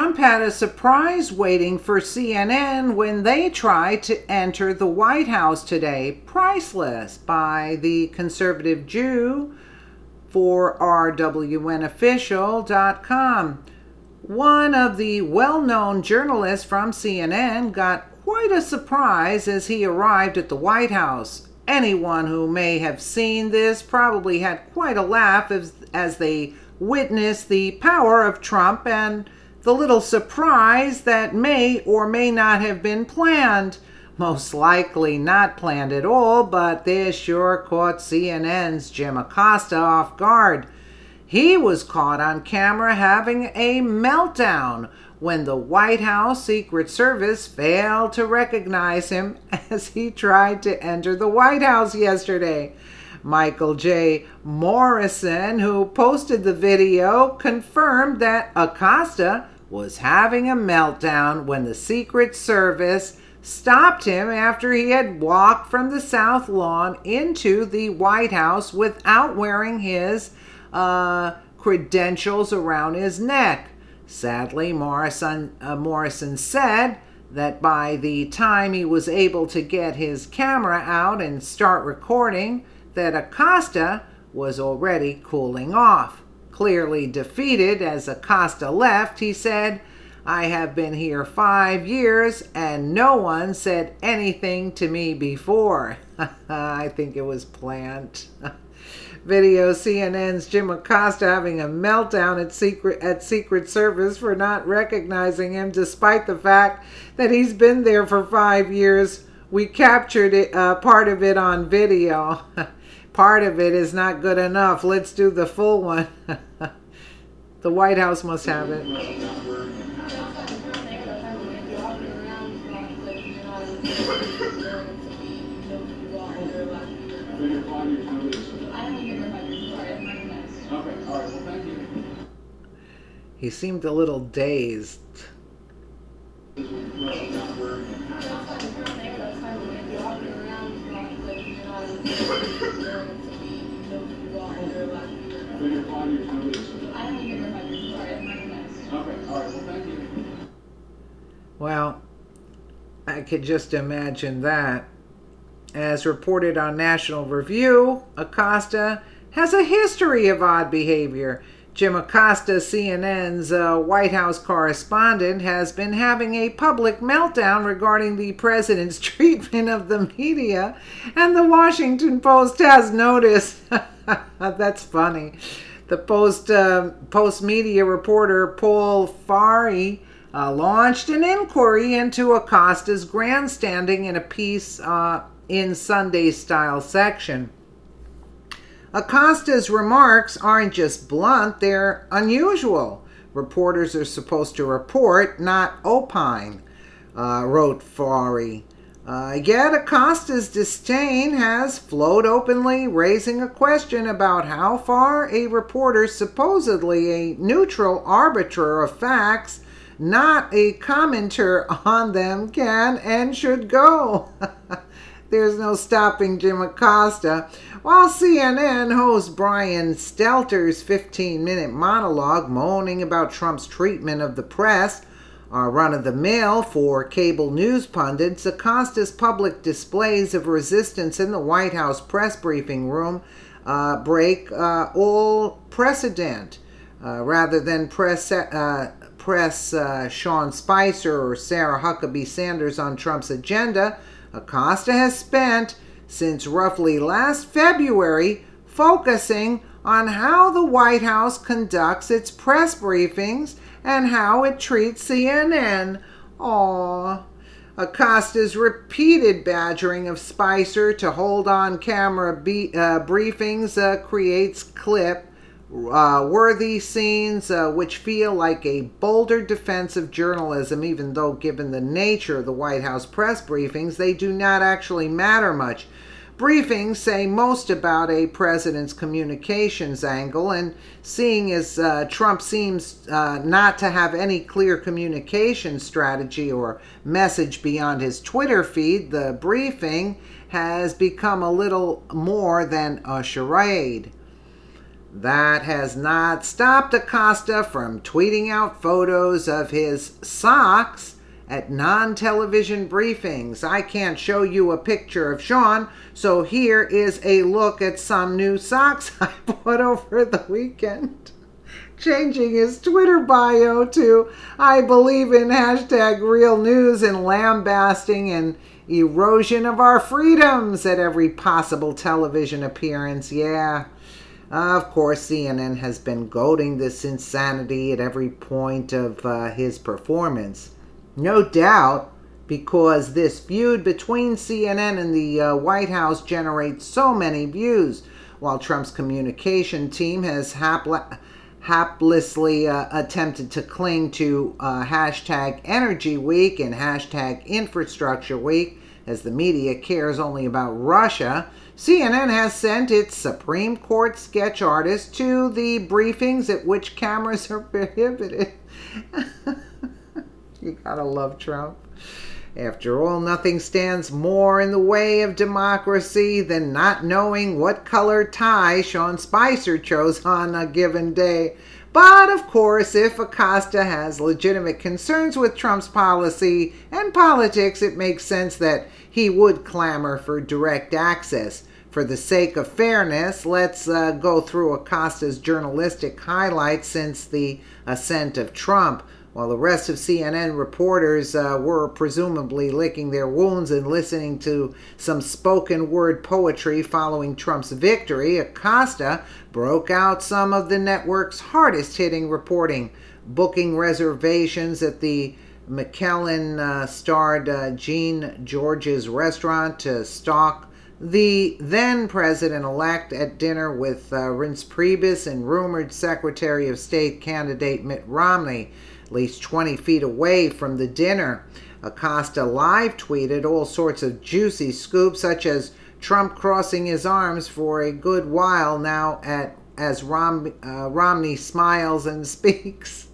Trump had a surprise waiting for CNN when they tried to enter the White House today. Priceless by the conservative Jew for rwnofficial.com. One of the well-known journalists from CNN got quite a surprise as he arrived at the White House. Anyone who may have seen this probably had quite a laugh as they witnessed the power of Trump and the little surprise that may or may not have been planned. Most likely not planned at all, but this sure caught CNN's Jim Acosta off guard. He was caught on camera having a meltdown when the White House Secret Service failed to recognize him as he tried to enter the White House yesterday. Michael J. Morrison, who posted the video, confirmed that Acosta was having a meltdown when the Secret Service stopped him after he had walked from the South Lawn into the White House without wearing his credentials around his neck. Sadly, Morrison said that by the time he was able to get his camera out and start recording, that Acosta was already cooling off. Clearly defeated as Acosta left, he said, "I have been here 5 years and no one said anything to me before." I think it was planned. Video CNN's Jim Acosta having a meltdown at Secret Service for not recognizing him despite the fact that he's been there for 5 years. We captured it, part of it on video. Part of it is not good enough. Let's do the full one. The White House must have it. He seemed a little dazed. Well, I could just imagine that. As reported on National Review, Acosta has a history of odd behavior. Jim Acosta, CNN's White House correspondent, has been having a public meltdown regarding the president's treatment of the media, and the Washington Post has noticed. That's funny. The Post media reporter Paul Farhi launched an inquiry into Acosta's grandstanding in a piece in Sunday Style section. Acosta's remarks aren't just blunt, they're unusual. Reporters are supposed to report, not opine, wrote Farhi. Yet Acosta's disdain has flowed openly, raising a question about how far a reporter, supposedly a neutral arbiter of facts, not a commenter on them, can and should go. There's no stopping Jim Acosta. While CNN host Brian Stelter's 15-minute monologue moaning about Trump's treatment of the press are run-of-the-mill for cable news pundits, Acosta's public displays of resistance in the White House press briefing room break all precedent. Rather than press Sean Spicer or Sarah Huckabee Sanders on Trump's agenda, Acosta has spent, since roughly last February, focusing on how the White House conducts its press briefings and how it treats CNN. Aww. Acosta's repeated badgering of Spicer to hold on camera briefings creates worthy scenes which feel like a bolder defense of journalism, even though given the nature of the White House press briefings, they do not actually matter much. Briefings say most about a president's communications angle, and seeing as Trump seems not to have any clear communication strategy or message beyond his Twitter feed, the briefing has become a little more than a charade. That has not stopped Acosta from tweeting out photos of his socks at non-television briefings. I can't show you a picture of Sean, so here is a look at some new socks I bought over the weekend. Changing his Twitter bio to "I believe in #real news" and lambasting an erosion of our freedoms at every possible television appearance. Yeah. Of course, CNN has been goading this insanity at every point of his performance. No doubt, because this feud between CNN and the White House generates so many views, while Trump's communication team has haplessly attempted to cling to #Energy Week and #Infrastructure Week, as the media cares only about Russia. CNN has sent its Supreme Court sketch artist to the briefings at which cameras are prohibited. You gotta love Trump. After all, nothing stands more in the way of democracy than not knowing what color tie Sean Spicer chose on a given day. But of course, if Acosta has legitimate concerns with Trump's policy and politics, it makes sense that he would clamor for direct access. For the sake of fairness, let's go through Acosta's journalistic highlights since the ascent of Trump. While the rest of CNN reporters were presumably licking their wounds and listening to some spoken word poetry following Trump's victory, Acosta broke out some of the network's hardest hitting reporting, booking reservations at the Michelin-starred Jean George's restaurant to stalk the then president-elect at dinner with Reince Priebus and rumored Secretary of State candidate Mitt Romney, at least 20 feet away from the dinner. Acosta live tweeted all sorts of juicy scoops, such as Trump crossing his arms for a good while now as Romney smiles and speaks,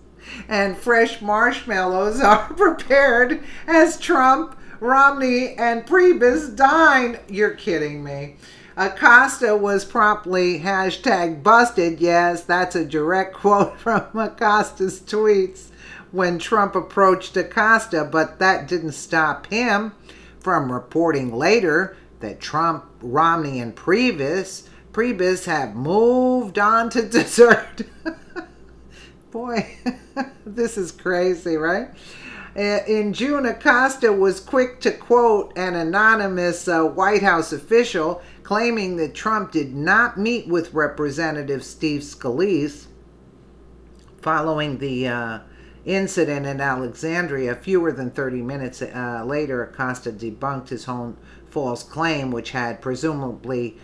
and fresh marshmallows are prepared as Trump, Romney, and Priebus dine. You're kidding me. Acosta was promptly #busted. Yes, that's a direct quote from Acosta's tweets when Trump approached Acosta, but that didn't stop him from reporting later that Trump, Romney, and Priebus have moved on to dessert. Boy, this is crazy, right? In June, Acosta was quick to quote an anonymous White House official claiming that Trump did not meet with Representative Steve Scalise following the incident in Alexandria. Fewer than 30 minutes later, Acosta debunked his own false claim, which had presumably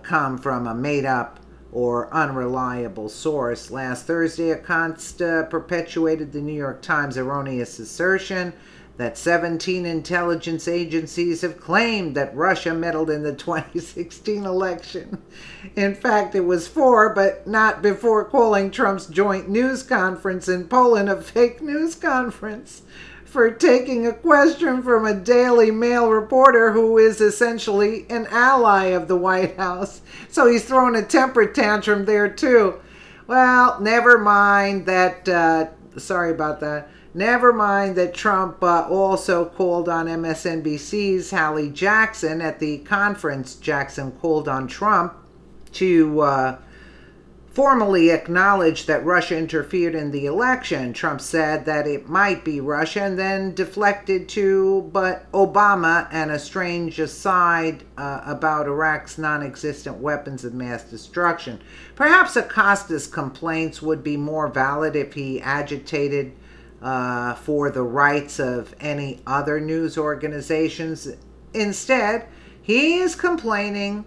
come from a made-up or unreliable source. Last Thursday, Acosta perpetuated the New York Times' erroneous assertion that 17 intelligence agencies have claimed that Russia meddled in the 2016 election. In fact, it was 4, but not before calling Trump's joint news conference in Poland a fake news conference for taking a question from a Daily Mail reporter who is essentially an ally of the White House. So he's throwing a temper tantrum there too. Well, never mind that, sorry about that. Never mind that Trump also called on MSNBC's Hallie Jackson at the conference. Jackson called on Trump to formally acknowledged that Russia interfered in the election. Trump said that it might be Russia and then deflected to but Obama and a strange aside about Iraq's non-existent weapons of mass destruction. Perhaps Acosta's complaints would be more valid if he agitated for the rights of any other news organizations. Instead, he is complaining.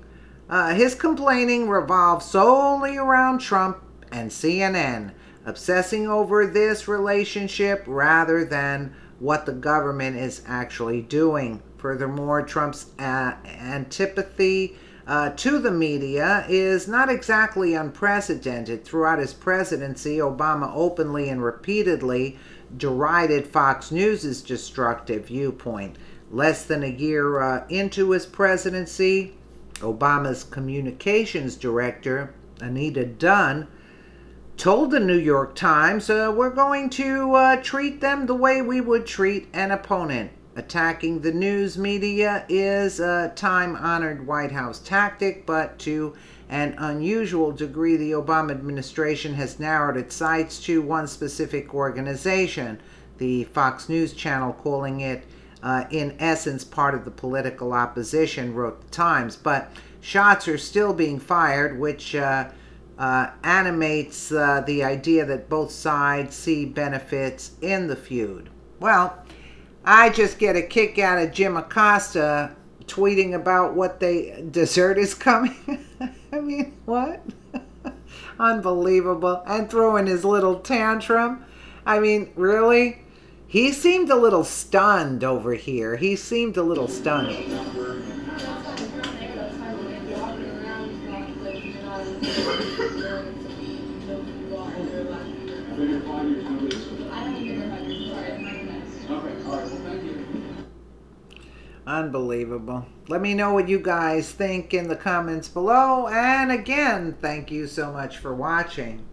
His complaining revolves solely around Trump and CNN, obsessing over this relationship rather than what the government is actually doing. Furthermore, Trump's antipathy to the media is not exactly unprecedented. Throughout his presidency, Obama openly and repeatedly derided Fox News' destructive viewpoint. Less than a year into his presidency, Obama's communications director, Anita Dunn told the New York Times, we're going to treat them the way we would treat an opponent. Attacking the news media is a time-honored White House tactic, but to an unusual degree, the Obama administration has narrowed its sights to one specific organization, the Fox News channel, calling it, in essence, part of the political opposition, wrote the Times. But shots are still being fired, which animates the idea that both sides see benefits in the feud. Well, I just get a kick out of Jim Acosta tweeting about what dessert is coming. I mean, what? Unbelievable. And throwing his little tantrum. I mean, really? He seemed a little stunned over here. He seemed a little stunned. Unbelievable. Let me know what you guys think in the comments below. And again, thank you so much for watching.